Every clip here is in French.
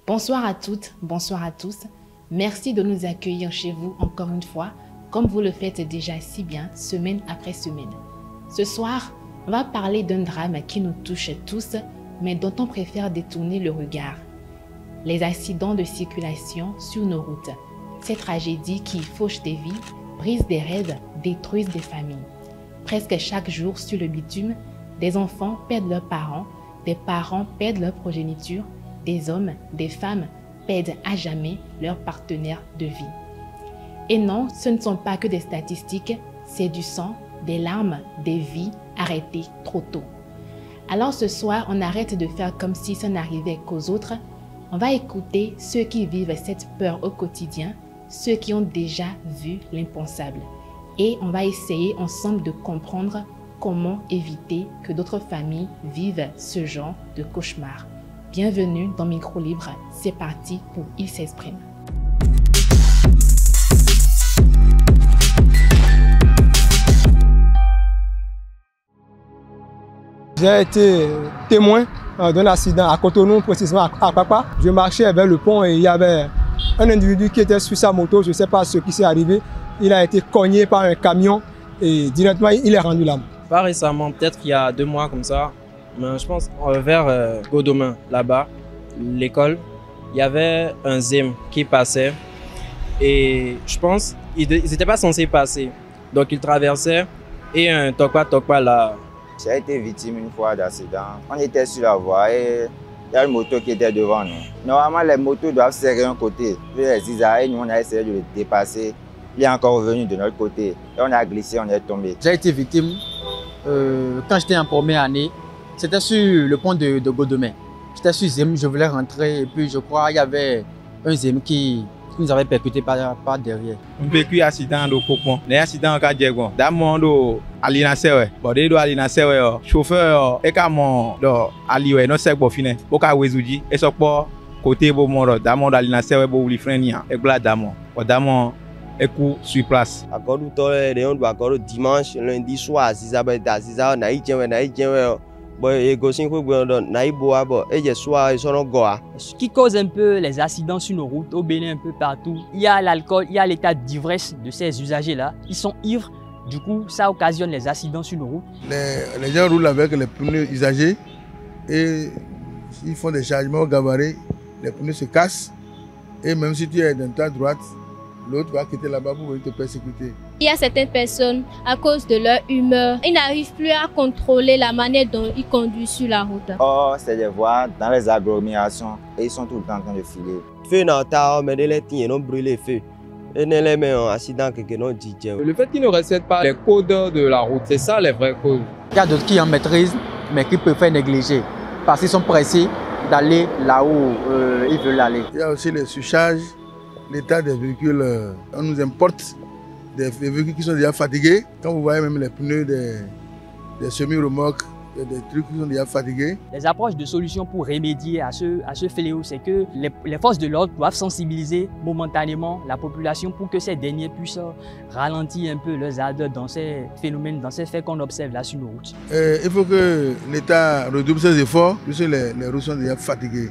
Bonsoir à toutes, bonsoir à tous. Merci de nous accueillir chez vous encore une fois, comme vous le faites déjà si bien, semaine après semaine. Ce soir, on va parler d'un drame qui nous touche tous, mais dont on préfère détourner le regard. Les accidents de circulation sur nos routes. Ces tragédies qui fauchent des vies, brisent des rêves, détruisent des familles. Presque chaque jour sur le bitume, des enfants perdent leurs parents, des parents perdent leur progéniture, des hommes, des femmes perdent à jamais leur partenaire de vie. Et non, ce ne sont pas que des statistiques, c'est du sang, des larmes, des vies arrêtées trop tôt. Alors ce soir, on arrête de faire comme si ça n'arrivait qu'aux autres. On va écouter ceux qui vivent cette peur au quotidien, ceux qui ont déjà vu l'impensable. Et on va essayer ensemble de comprendre comment éviter que d'autres familles vivent ce genre de cauchemar. Bienvenue dans Micro Libre, c'est parti pour Il s'exprime. J'ai été témoin d'un accident à Cotonou, précisément à Papa. Je marchais vers le pont et il y avait un individu qui était sur sa moto, je ne sais pas ce qui s'est arrivé. Il a été cogné par un camion et directement il est rendu l'âme. Pas récemment, peut-être il y a 2 mois comme ça. Mais je pense vers Godomain, là-bas, l'école, il y avait un ZEM qui passait et je pense qu'ils n'étaient pas censés passer. Donc ils traversaient et un Tokpa là. J'ai été victime une fois d'accident. On était sur la voie et il y a une moto qui était devant nous. Normalement, les motos doivent serrer un côté. Puis les zizards, nous on a essayé de le dépasser. Il est encore revenu de notre côté et on a glissé, on est tombé. J'ai été victime quand j'étais en première année. C'était sur le pont de Godomain. J'étais sur Zem, je voulais rentrer et puis je crois qu'il y avait un Zem qui nous avait percuté par derrière. On vécu accident de Copon. Les accidents au Cadjegon. D'abord, Alina Sewe. Bon, de Alina Sewe, chauffeur, et comment Aliwe, non c'est bon fini. Boka Wezuji, et ce pas côté bon moro. D'abord, Alina Sewe, bon li frenia. Et glad d'abord. D'abord, et coup sur place. Encore tout le temps, on doit encore dimanche, lundi soir, si ça va être si ça, naïe tiens. Ce qui cause un peu les accidents sur nos routes, au Bénin un peu partout, il y a l'alcool, il y a l'état d'ivresse de ces usagers-là. Ils sont ivres, du coup ça occasionne les accidents sur nos routes. Les gens roulent avec les pneus usagés et s'ils font des chargements au gabarit, les pneus se cassent et même si tu es dans ta droite, l'autre va quitter là-bas pour venir te persécuter. Il y a certaines personnes, à cause de leur humeur, ils n'arrivent plus à contrôler la manière dont ils conduisent sur la route. Oh, c'est des voies dans les agglomérations et ils sont tout le temps en train de filer. Feu dans ta mais les tiens non brûler feu. Et ne les met en accident que non dit. Le fait qu'ils ne respectent pas les codes de la route, c'est ça les vraies causes. Il y a d'autres qui en maîtrisent mais qui préfèrent négliger parce qu'ils sont pressés d'aller là où ils veulent aller. Il y a aussi les surcharges, l'état des véhicules. On nous importe des véhicules qui sont déjà fatigués. Quand vous voyez même les pneus des semi-remorques, des trucs qui sont déjà fatigués. Les approches de solutions pour remédier à ce fléau, c'est que les forces de l'ordre doivent sensibiliser momentanément la population pour que ces derniers puissent ralentir un peu leurs ardeurs dans ces phénomènes, dans ces faits qu'on observe là sur nos routes. Il faut que l'État redouble ses efforts, puisque les routes sont déjà fatiguées.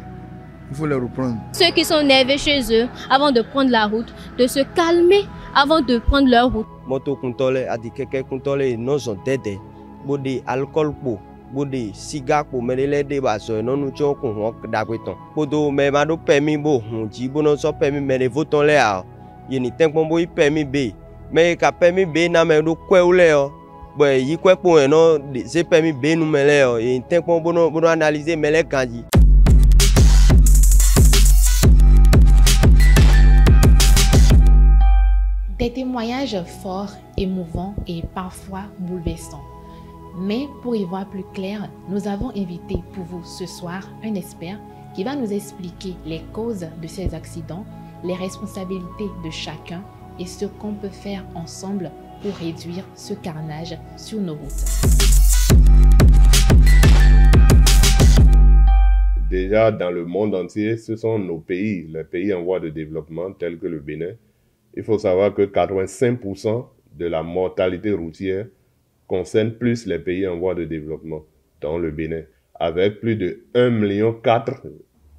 Il faut les reprendre. Ceux qui sont énervés chez eux, avant de prendre la route, de se calmer avant de prendre leur route. Moto contrôle, a dit quelqu'un contrôle, non sont dédés. Bode alcool pour, bode cigare pour, mais les débats non nous tiens qu'on d'abreton. Bodo mais mado permis beau, on dit bon non sont permis mais les votons là. Il n'y a pas de permis B, mais qu'à permis B n'a mais do quoi ou là. Bon, il quoi pour un non, c'est permis B nous mais là. Il n'y a pas de bon analyser mais les candidats. Des témoignages forts, émouvants et parfois bouleversants. Mais pour y voir plus clair, nous avons invité pour vous ce soir un expert qui va nous expliquer les causes de ces accidents, les responsabilités de chacun et ce qu'on peut faire ensemble pour réduire ce carnage sur nos routes. Déjà, dans le monde entier, ce sont nos pays, les pays en voie de développement, tels que le Bénin. Il faut savoir que 85% de la mortalité routière concerne plus les pays en voie de développement, dont le Bénin, avec plus de 1,4 million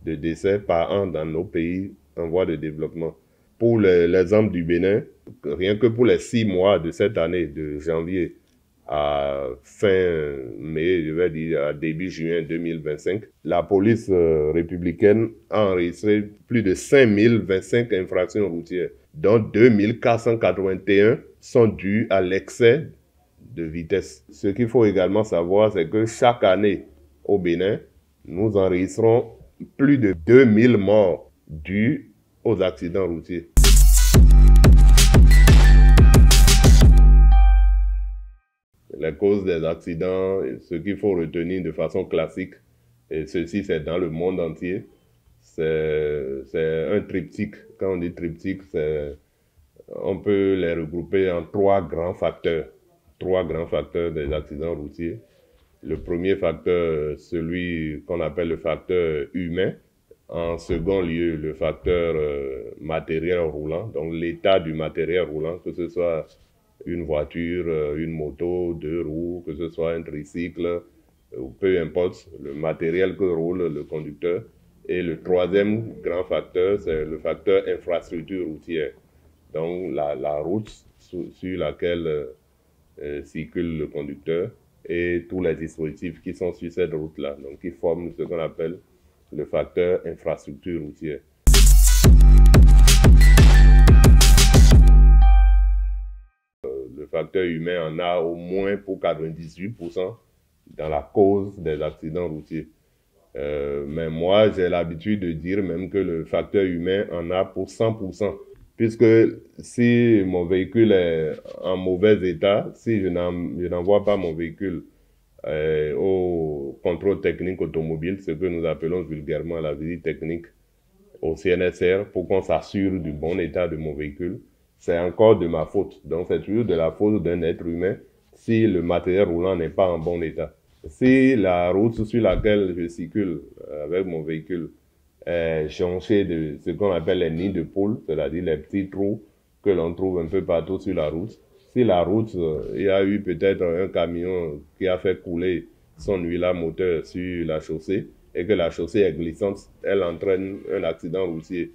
de décès par an dans nos pays en voie de développement. Pour l'exemple du Bénin, rien que pour les 6 mois de cette année, de janvier à fin mai, je vais dire à début juin 2025, la police républicaine a enregistré plus de 5025 infractions routières, dont 2481 sont dues à l'excès de vitesse. Ce qu'il faut également savoir, c'est que chaque année au Bénin, nous enregistrons plus de 2000 morts dus aux accidents routiers. Les causes des accidents, ce qu'il faut retenir de façon classique, et ceci c'est dans le monde entier, c'est un triptyque. Quand on dit triptyque, on peut les regrouper en 3 grands facteurs des accidents routiers. Le premier facteur, celui qu'on appelle le facteur humain. En second lieu, le facteur matériel roulant, donc l'état du matériel roulant, que ce soit une voiture, une moto, 2 roues, que ce soit un tricycle, peu importe le matériel que roule le conducteur. Et le troisième grand facteur, c'est le facteur infrastructure routière. Donc la route sur laquelle circule le conducteur et tous les dispositifs qui sont sur cette route-là, donc qui forment ce qu'on appelle le facteur infrastructure routière. Le facteur humain en a au moins pour 98% dans la cause des accidents routiers. Mais moi, j'ai l'habitude de dire même que le facteur humain en a pour 100%. Puisque si mon véhicule est en mauvais état, si je n'envoie pas mon véhicule au contrôle technique automobile, ce que nous appelons vulgairement la visite technique au CNSR, pour qu'on s'assure du bon état de mon véhicule, c'est encore de ma faute. Donc c'est toujours de la faute d'un être humain si le matériel roulant n'est pas en bon état. Si la route sur laquelle je circule avec mon véhicule est jonchée de ce qu'on appelle les nids de poules, c'est-à-dire les petits trous que l'on trouve un peu partout sur la route. Si la route, il y a eu peut-être un camion qui a fait couler son huile à moteur sur la chaussée et que la chaussée est glissante, elle entraîne un accident routier.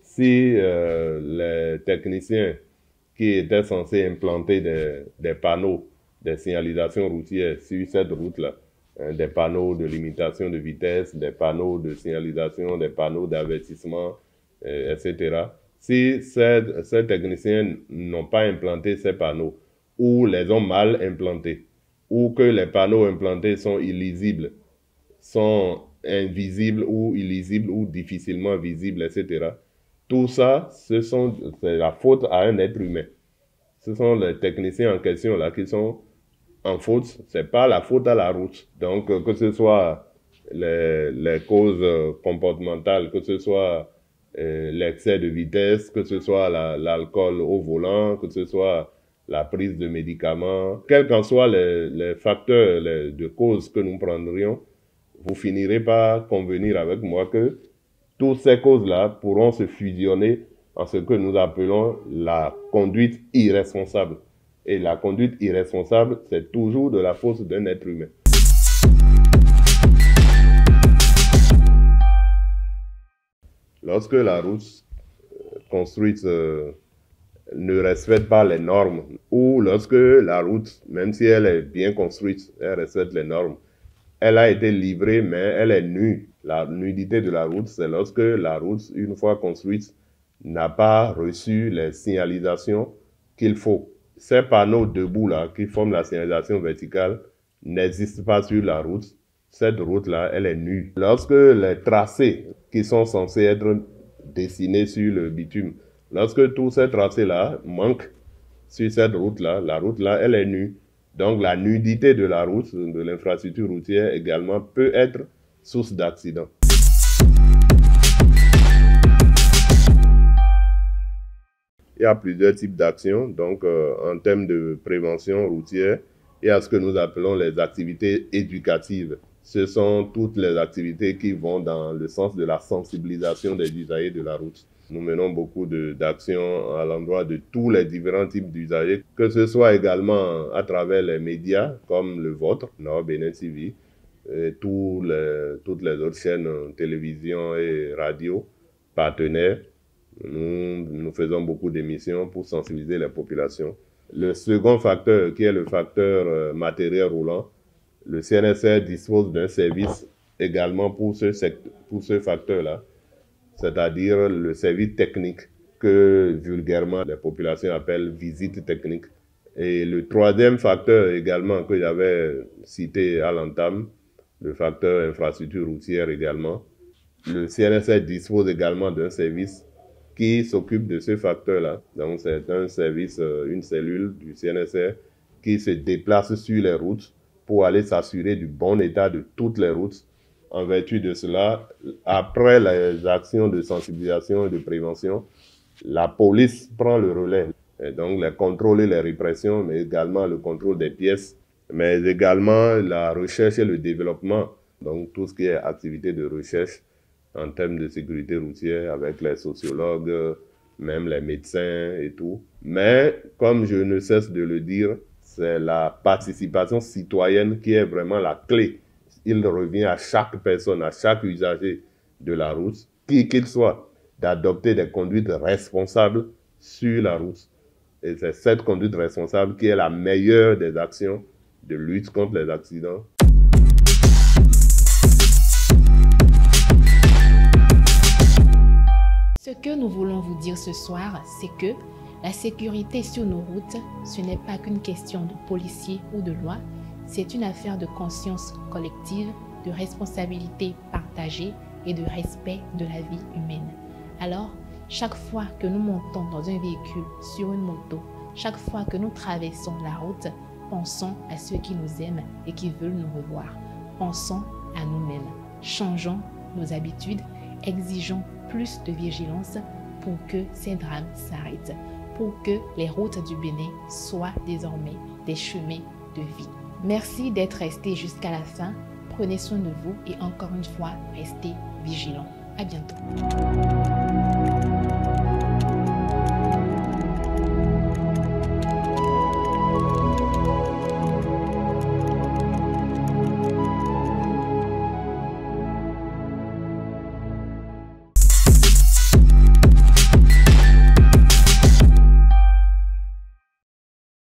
Si les techniciens qui étaient censés implanter des panneaux, des signalisations routières sur cette route-là, des panneaux de limitation de vitesse, des panneaux de signalisation, des panneaux d'avertissement, etc. Si ces techniciens n'ont pas implanté ces panneaux, ou les ont mal implantés, ou que les panneaux implantés sont illisibles, sont invisibles ou illisibles ou difficilement visibles, etc. Tout ça, c'est la faute à un être humain. Ce sont les techniciens en question là qui sont en faute, c'est pas la faute à la route. Donc, que ce soit les causes comportementales, que ce soit l'excès de vitesse, que ce soit l'alcool au volant, que ce soit la prise de médicaments, quels qu'en soient les facteurs de cause que nous prendrions, vous finirez par convenir avec moi que toutes ces causes-là pourront se fusionner en ce que nous appelons la conduite irresponsable. Et la conduite irresponsable, c'est toujours de la faute d'un être humain. Lorsque la route construite ne respecte pas les normes, ou lorsque la route, même si elle est bien construite, elle respecte les normes, elle a été livrée, mais elle est nue. La nudité de la route, c'est lorsque la route, une fois construite, n'a pas reçu les signalisations qu'il faut. Ces panneaux debout là, qui forment la signalisation verticale, n'existent pas sur la route. Cette route-là, elle est nue. Lorsque les tracés qui sont censés être dessinés sur le bitume, lorsque tous ces tracés-là manquent sur cette route-là, la route-là, elle est nue. Donc la nudité de la route, de l'infrastructure routière également, peut être source d'accident. Il y a plusieurs types d'actions. Donc, en termes de prévention routière, et à ce que nous appelons les activités éducatives. Ce sont toutes les activités qui vont dans le sens de la sensibilisation des usagers de la route. Nous menons beaucoup d'actions à l'endroit de tous les différents types d'usagers, que ce soit également à travers les médias comme le vôtre, Nord Bénin TV, et toutes les autres chaînes télévision et radio partenaires. Nous faisons beaucoup d'émissions pour sensibiliser les populations. Le second facteur, qui est le facteur matériel roulant, le CNSR dispose d'un service également pour ce facteur-là, c'est-à-dire le service technique que vulgairement les populations appellent visite technique. Et le troisième facteur également que j'avais cité à l'entame, le facteur infrastructure routière également, le CNSR dispose également d'un service qui s'occupe de ce facteur-là. Donc c'est un service, une cellule du CNSR qui se déplace sur les routes pour aller s'assurer du bon état de toutes les routes. En vertu de cela, après les actions de sensibilisation et de prévention, la police prend le relais. Et donc les contrôles et les répressions, mais également le contrôle des pièces, mais également la recherche et le développement. Donc tout ce qui est activité de recherche en termes de sécurité routière avec les sociologues, même les médecins et tout. Mais comme je ne cesse de le dire, c'est la participation citoyenne qui est vraiment la clé. Il revient à chaque personne, à chaque usager de la route, qui qu'il soit, d'adopter des conduites responsables sur la route. Et c'est cette conduite responsable qui est la meilleure des actions de lutte contre les accidents. Ce que nous voulons vous dire ce soir, c'est que la sécurité sur nos routes, ce n'est pas qu'une question de policiers ou de loi, c'est une affaire de conscience collective, de responsabilité partagée et de respect de la vie humaine. Alors, chaque fois que nous montons dans un véhicule, sur une moto, chaque fois que nous traversons la route, pensons à ceux qui nous aiment et qui veulent nous revoir. Pensons à nous-mêmes. Changeons nos habitudes, exigeons plus de vigilance pour que ces drames s'arrêtent, pour que les routes du Bénin soient désormais des chemins de vie. Merci d'être resté jusqu'à la fin. Prenez soin de vous et encore une fois, restez vigilants. À bientôt.